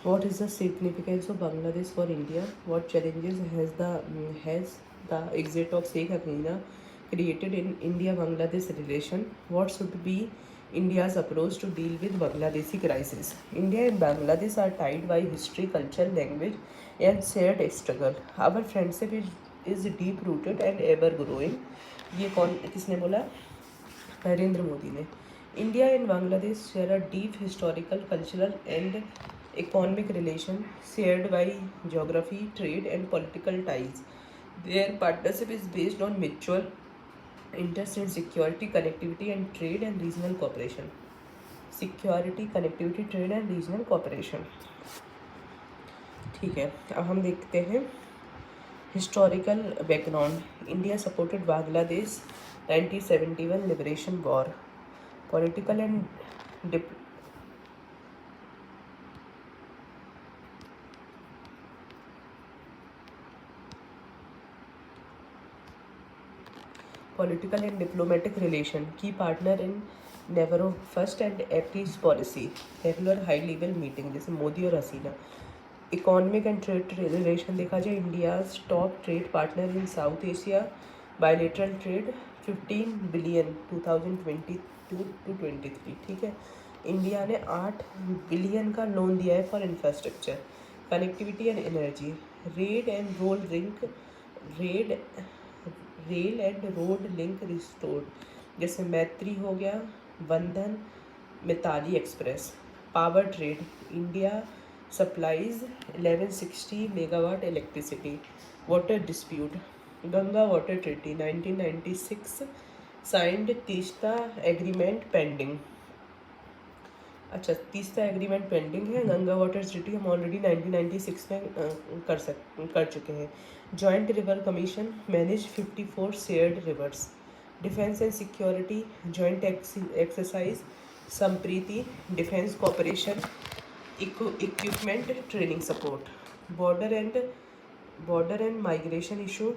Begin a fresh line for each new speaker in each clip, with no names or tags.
What is the significance of Bangladesh for India? What challenges has the exit of Sheikh Hasina created in India-Bangladesh relation? What should be India's approach to deal with Bangladeshi crisis? India and Bangladesh are tied by history, culture, language, and shared struggle. Our friendship is deep rooted and ever growing. ये कौन किसने बोला? नरेंद्र मोदी ने. India and Bangladesh share a deep historical, cultural, and economic relation shared by geography, trade, and political ties. Their partnership is based on mutual interest in security, connectivity, and trade and regional cooperation. Security, connectivity, trade, and regional cooperation. ठीक है, अब हम देखते हैं historical background. India supported Bangladesh 1971 liberation war. Political and political and diplomatic relation. Key partner in neighbourhood first and AEPs policy. Regular high level meeting जैसे मोदी और Hasina. Economic and trade relation देखा जाए, India's top trade partner in South Asia. Bilateral trade 15 billion 2022 to 23. ठीक है, India ने 8 billion का loan दिया है for infrastructure. Connectivity and energy. Red and role link red rail and road link restored जैसे मैत्री हो गया, Bandhan, Mitali express. Power trade. India supplies 1160 megawatt electricity. Water dispute. Ganga water treaty 1996 signed. Teesta agreement pending. अच्छा, तीसरा agreement pending है. Ganga water treaty हम already 1996 में कर चुके हैं. Joint river commission manage 54 shared rivers. Defence and security joint exercise Sampriti. Defence cooperation equipment training support. Border and migration issue.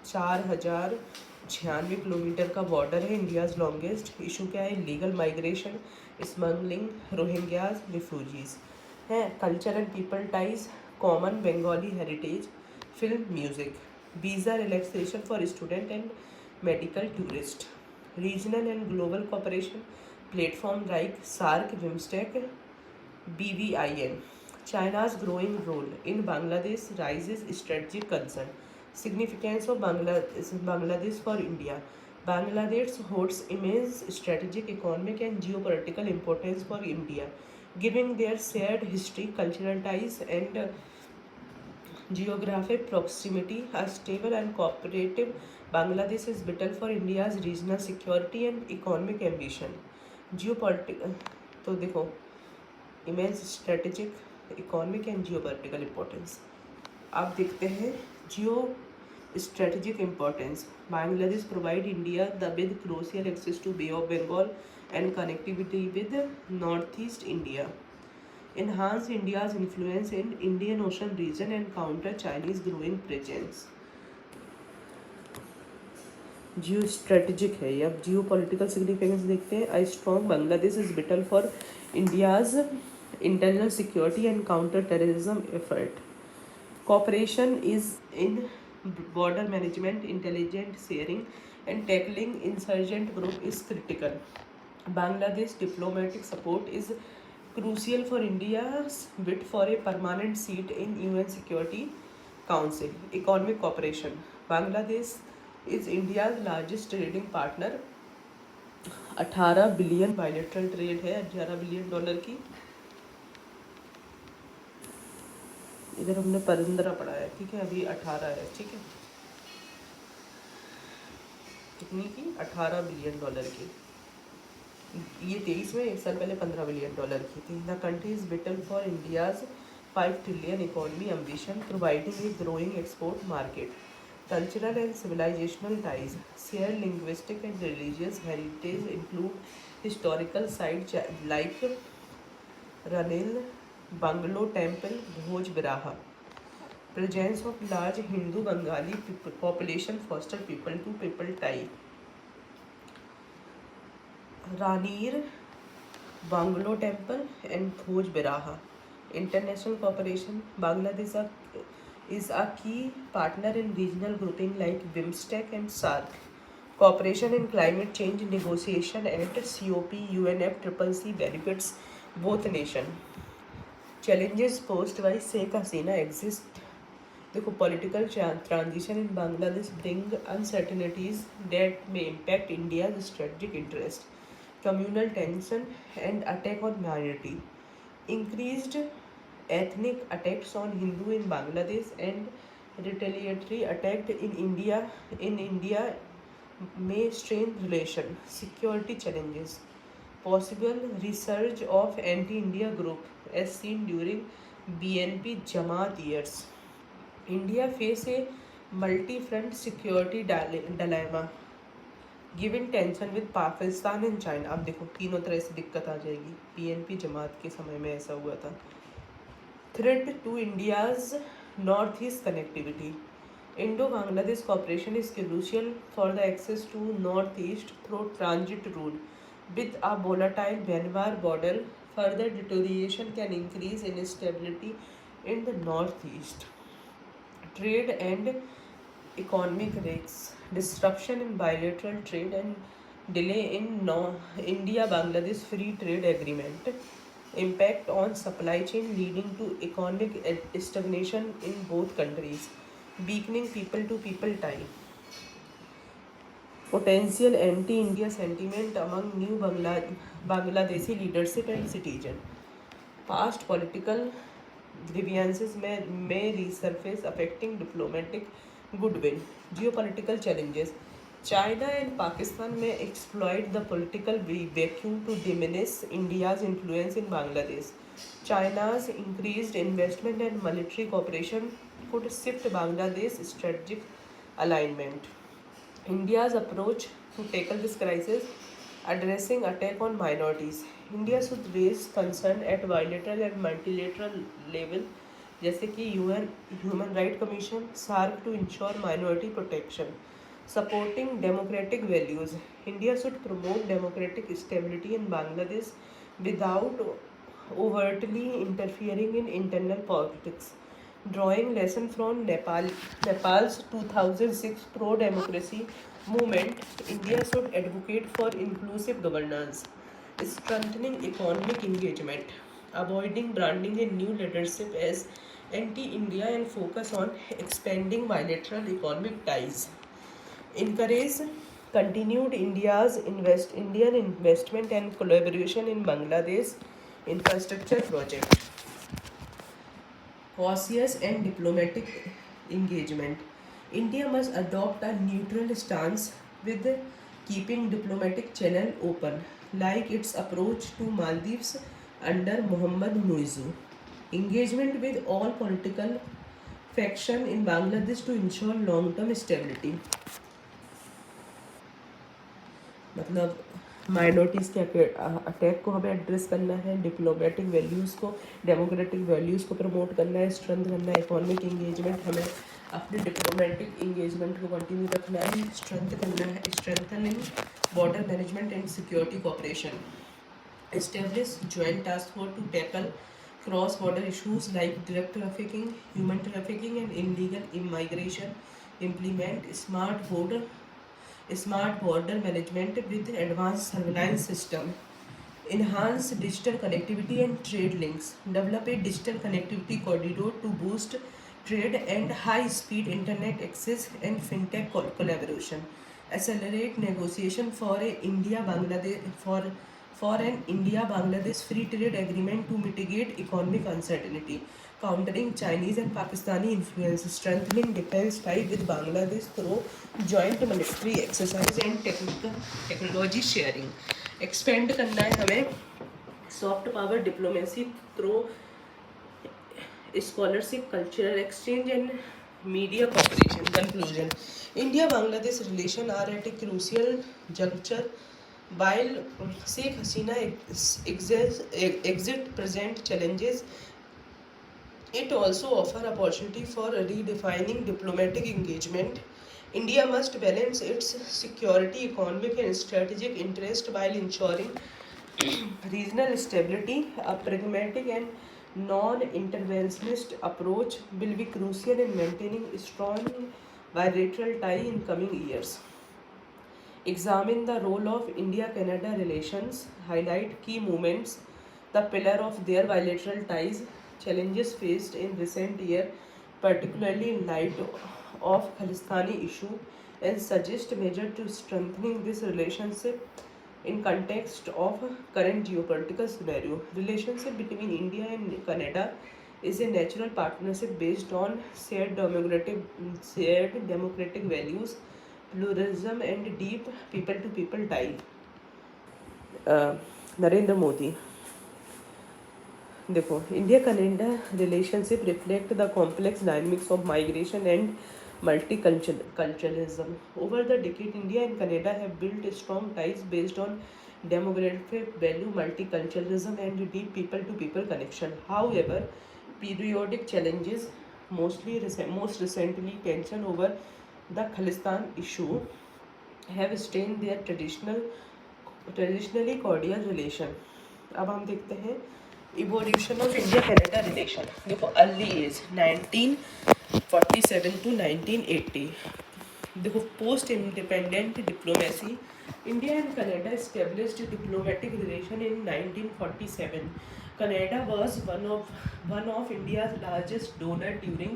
4096 kilometre का border है, इंडियाज़ लॉन्गेस्ट. इशू क्या है? Legal migration, smuggling, Rohingyas, refugees हैं. Culture and people ties common Bengali heritage, film, music. Visa relaxation for student and medical tourist. Regional and global cooperation platform like SAARC, BIMSTEC, BVIN. China's growing role in Bangladesh raises strategic concern. Significance of Bangladesh for India. Bangladesh holds immense strategic, economic, and geopolitical importance for India, given their shared history, cultural ties, and geographic proximity. A stable and cooperative Bangladesh is vital for India's regional security and economic ambition. Geopolitical. तो देखो, immense strategic, economic and geopolitical importance. आप देखते हैं geo strategic importance. Bangladesh provide India the with crucial access to bay of Bengal and connectivity with north east India. enhance India's influence in Indian Ocean region and counter Chinese growing presence. Geostrategic है. अब geopolitical significance देखते हैं. I strong Bangladesh is vital for India's internal security and counter-terrorism effort. Cooperation is in border management, intelligence sharing, and tackling insurgent group is critical. Bangladesh diplomatic support is crucial for India's bid for a permanent seat in UN Security Council. Economic cooperation. Bangladesh is India's largest trading partner. 18 billion bilateral trade है, $18 billion की. इधर हमने 15 पढ़ा है, ठीक है, अभी 18 है. ठीक है, कितनी की? $18 बिलियन की. ये 23 में, एक साल पहले $15 बिलियन की थी. The country is vital for India's 5 trillion economy ambition, providing a growing export market. Cultural and civilisational ties. Share linguistic and religious heritage include historical site like रनिल बंगलो टेम्पल, भोज बिराहा. Presence of large Hindu Bengali population foster people to people tie. Ranir Bungalow Temple and Bhoj Biraha. International cooperation. Bangladesh is a key partner in regional grouping like BIMSTEC and SAARC. Cooperation in climate change negotiation and COP UNFCCC benefits both nations. Challenges posed by Sheikh Hasina exist. देखो political transition in Bangladesh bring uncertainties that may impact India's strategic interest. Communal tension and attack on minority. Increased ethnic attacks on Hindu in Bangladesh and retaliatory attack in India may strain relation. Security challenges. Possible resurge of anti-India group as seen during BNP Jamaat years. India face a multi-front security dilemma given tension with Pakistan and China. अब देखो तीनों तरह से दिक्कत आ जाएगी. PNP जमात के समय में ऐसा हुआ था. Threat to India's north east connectivity. Indo Bangladesh cooperation is crucial for the access to north east through transit route with a volatile Myanmar border. Further deterioration can increase instability in the northeast. Trade and economic risks. Disruption in bilateral trade and delay in India-Bangladesh free trade agreement. Impact on supply chain leading to economic stagnation in both countries. Weakening people-to-people tie. Potential anti-India sentiment among new Bangladeshi leadership and citizen. Past political grievances may resurface affecting diplomatic goodwill. Geopolitical challenges. China and Pakistan may exploit the political vacuum to diminish India's influence in Bangladesh. China's increased investment and military cooperation could shift Bangladesh's strategic alignment. India's approach to tackle this crisis. Addressing attack on minorities. India should raise concern at bilateral and multilateral level जैसे कि UN Human Rights Commission, SAARC to ensure minority protection. Supporting democratic values. India should promote democratic stability in Bangladesh without overtly interfering in internal politics. Drawing lesson from Nepal's 2006 pro-democracy movement, India should advocate for inclusive governance. Strengthening economic engagement. Avoiding branding a new leadership as anti-India and focus on expanding bilateral economic ties. Encourage continued Indian investment and collaboration in Bangladesh infrastructure project. Cautious and diplomatic engagement. India must adopt a neutral stance with keeping diplomatic channel open, like its approach to Maldives under Mohammad Muizzu. Engagement with all political faction in Bangladesh to ensure long-term stability. मतलब minorities के attack को हमें address करना है, diplomatic values को, democratic values को promote करना है, स्ट्रेंथ करना है, इकोनॉमिक इंगेजमेंट हमें अपने डिप्लोमेटिक इंगेजमेंट को कंटिन्यू रखना है, स्ट्रेंथ करना है, strengthening border management and security cooperation. Establish joint task force to tackle cross border issues like drug trafficking, human trafficking and illegal immigration. Implement smart border management with advanced surveillance system. Enhance digital connectivity and trade links. Develop a digital connectivity corridor to boost trade and high-speed internet access and fintech collaboration. Accelerate negotiation for an India-Bangladesh free trade agreement to mitigate economic uncertainty. Countering Chinese and Pakistani influence. Strengthening defense ties with Bangladesh through joint military exercise and technology sharing. Expand करना है हमें soft power diplomacy through scholarship, cultural exchange and media cooperation. Conclusion. India-Bangladesh relations are at a crucial juncture. While Sheikh Hasina exit present challenges, it also offers opportunity for redefining diplomatic engagement. India must balance its security, economic and strategic interest while ensuring regional stability. A pragmatic and Non-interventionist approach will be crucial in maintaining a strong bilateral tie in coming years. Examine the role of India-Canada relations, highlight key moments, the pillar of their bilateral ties, challenges faced in recent year, particularly in light of Khalistani issue, and suggest measures to strengthening this relationship in context of current geopolitical scenario. Relationship between India and Canada is a natural partnership based on shared democratic values, pluralism, and deep people-to-people tie. Narendra Modi देखो India Canada relationship reflect the complex dynamics of migration and multiculturalism. Over the decade, India and Canada have built strong ties based on demographic value, multiculturalism, and deep people-to-people connection. However, periodic challenges, most recently tension over the Khalistan issue, have strained their traditionally cordial relation. अब हम देखते हैं evolution of India Canada relation. देखो early as 1947 to 1980. देखो post independent diplomacy. India and Canada established diplomatic relation in 1947. Canada was one of India's largest donor during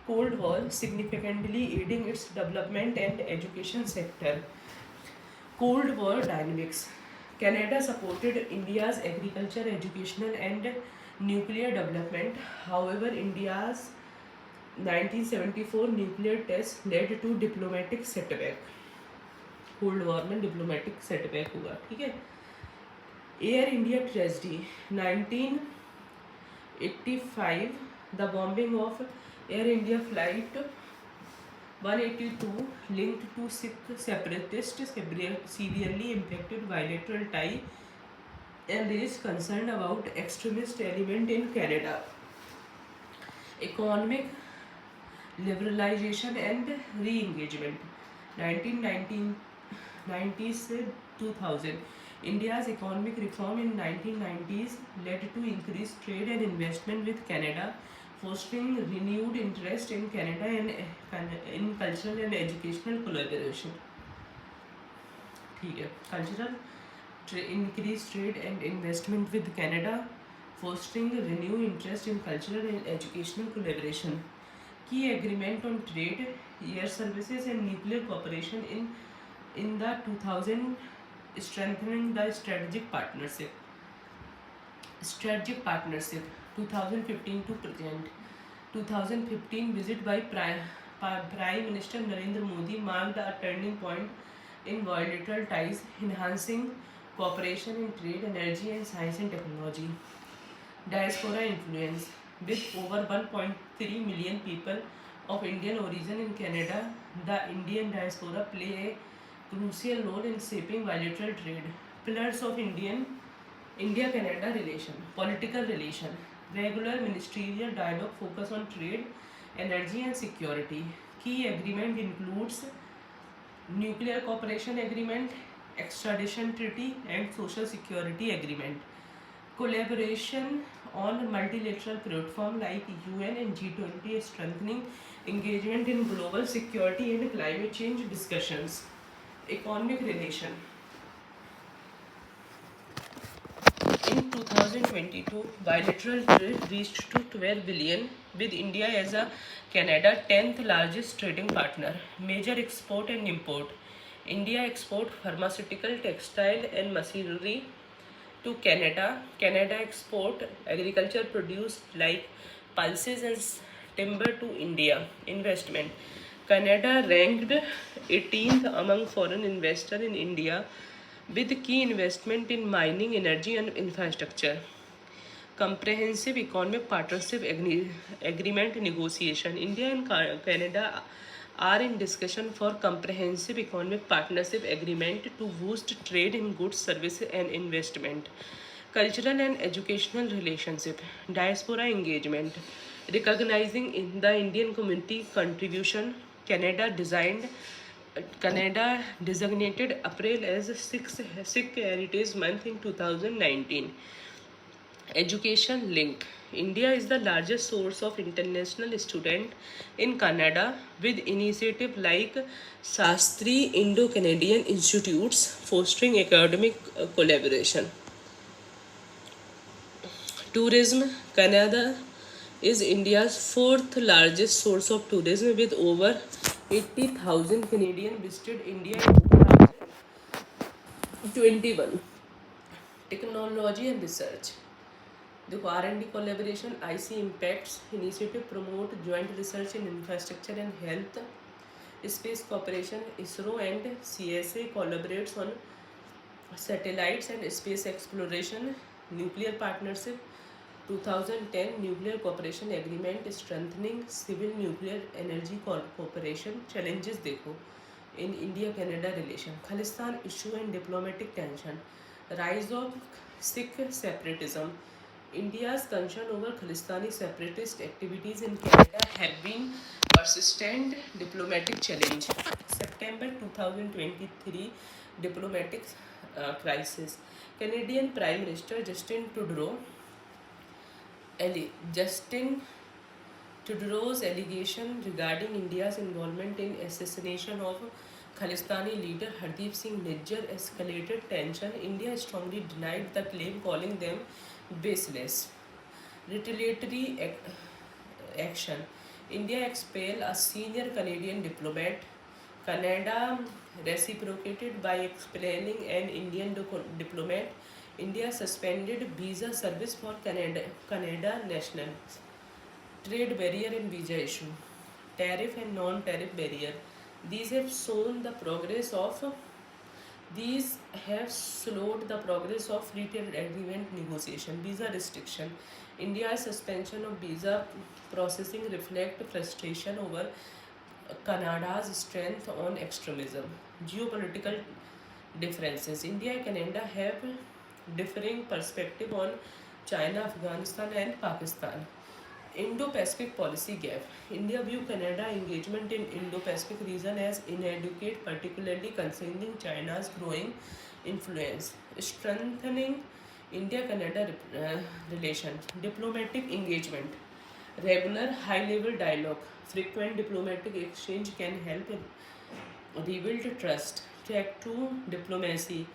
Cold War, significantly aiding its development and education sector. Cold War dynamics. Canada supported India's agriculture, educational, and nuclear development. However, India's 1974 nuclear test led to diplomatic setback. Cold war में diplomatic setback हुआ. ठीक है. Air India tragedy 1985. The bombing of air India flight 182 linked to Sikh separatists severely impacted bilateral tie and raised concern about extremist element in Canada. Economic liberalization and re-engagement 1990s से 2000. India's economic reform in 1990s led to increased trade and investment with Canada, fostering renewed interest in Canada and in cultural and educational collaboration. ठीक है. Cultural increased trade and investment with Canada, fostering renewed interest in cultural and educational collaboration. Key agreement on trade, air services, and nuclear cooperation in the 2000, strengthening the strategic partnership. 2015 to present. 2015 visit by Prime Minister Narendra Modi marked a turning point in bilateral ties, enhancing cooperation in trade, energy, and science and technology. Diaspora influence. With over 1.3 million people of Indian origin in Canada, the Indian diaspora play a crucial role in shaping bilateral trade. Pillars of India-Canada relation. Political relation. Regular ministerial dialogue focus on trade, energy, and security. Key agreement includes nuclear cooperation agreement, extradition treaty, and social security agreement. Collaboration on multilateral platform like UN and G20, strengthening engagement in global security and climate change discussions. Economic relation. In 2022, bilateral trade reached to 12 billion, with India as a Canada 10th largest trading partner. Major export and import. India export pharmaceutical, textile, and machinery to Canada. Canada export agriculture produce like pulses and timber to India. Investment. Canada ranked 18th among foreign investors in India, with key investment in mining, energy, and infrastructure. Comprehensive economic partnership agreement negotiation. India and Canada are in discussion for comprehensive economic partnership agreement to boost trade in goods, services, and investment. Cultural and educational relationship. Diaspora engagement. Recognizing the Indian community contribution, Canada designated April as Sikh Heritage Month in 2019. Education link. India is the largest source of international student in Canada with initiative like Shastri Indo-Canadian Institutes fostering academic collaboration. Tourism. Canada is India's fourth largest source of tourism with over 80,000 Canadians visited India in 2021. Technology and research. The R&D collaboration, IC Impacts initiative promote joint research in infrastructure and health. Space cooperation, ISRO and CSA collaborates on satellites and space exploration. Nuclear partnership, 2010 nuclear cooperation agreement strengthening civil nuclear energy cooperation. Challenges देखो in India Canada relation, Khalistan issue and diplomatic tension, rise of Sikh separatism. India's concern over Khalistani separatist activities in Canada have been persistent diplomatic challenge. September 2023 diplomatic crisis. Canadian Prime Minister Justin Trudeau's allegation regarding India's involvement in assassination of Khalistani leader Hardeep Singh Nijjar escalated tension. India strongly denied the claim, calling them baseless. Retaliatory action. India expelled a senior Canadian diplomat. Canada reciprocated by expelling an Indian diplomat. India suspended visa service for Canada nationals. Trade barrier and visa issue. Tariff and non-tariff barrier. These have shown the progress of these have slowed the progress of free trade agreement negotiation. Visa restriction. India's suspension of visa processing reflect frustration over Canada's strength on extremism. Geopolitical differences. India and Canada have differing perspective on China, Afghanistan and Pakistan. Indo-Pacific policy gap. India view Canada engagement in Indo-Pacific region as inadequate, particularly concerning China's growing influence. Strengthening India-Canada relations. Diplomatic engagement. Regular high-level dialogue. Frequent diplomatic exchange can help rebuild trust. Track 2. Diplomacy.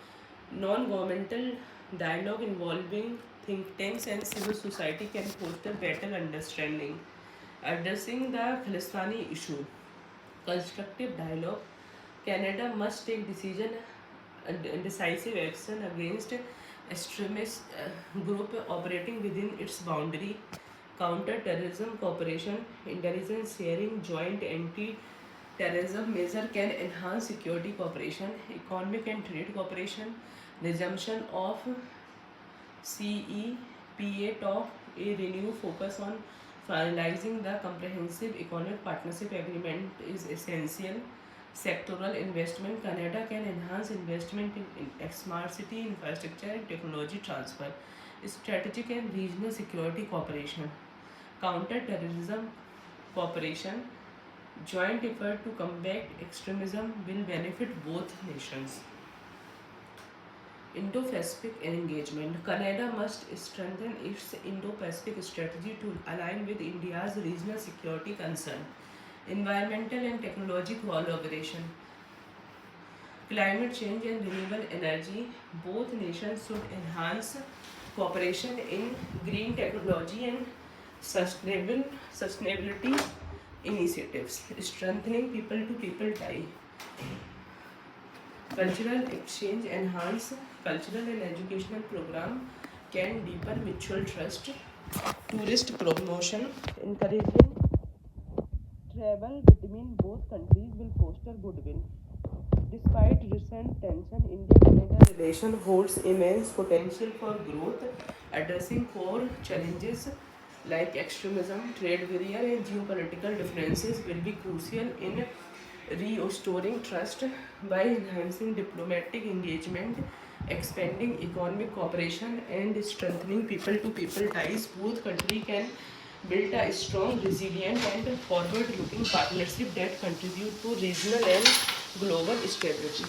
Non-governmental dialogue involving think tanks and civil society can foster better understanding. Addressing the Khalistani issue. Constructive dialogue. Canada must take decisive action against extremist group operating within its boundary. Counter-terrorism cooperation. Intelligence sharing. Joint anti-terrorism measure can enhance security cooperation. Economic and trade cooperation. Resumption of CEPA talk, a renewed focus on finalizing the comprehensive economic partnership agreement is essential. Sectoral investment. Canada can enhance investment in smart city infrastructure and technology transfer. Strategic and regional security cooperation. Counter-terrorism cooperation. Joint effort to combat extremism will benefit both nations. Indo-Pacific engagement. Canada must strengthen its Indo-Pacific strategy to align with India's regional security concern. Environmental and technology collaboration. Climate change and renewable energy. Both nations should enhance cooperation in green technology and sustainability initiatives. Strengthening people-to-people tie. Cultural exchange. Enhance cultural and educational program can deepen mutual trust. Tourist promotion. Encouraging travel between both countries will foster goodwill. Despite recent tension, India-Canada relation holds immense potential for growth. Addressing core challenges like extremism, trade barrier, and geopolitical differences will be crucial in restoring trust. By enhancing diplomatic engagement, expanding economic cooperation, and strengthening people-to-people ties, both countries can build a strong, resilient, and forward-looking partnership that contribute to regional and global stability.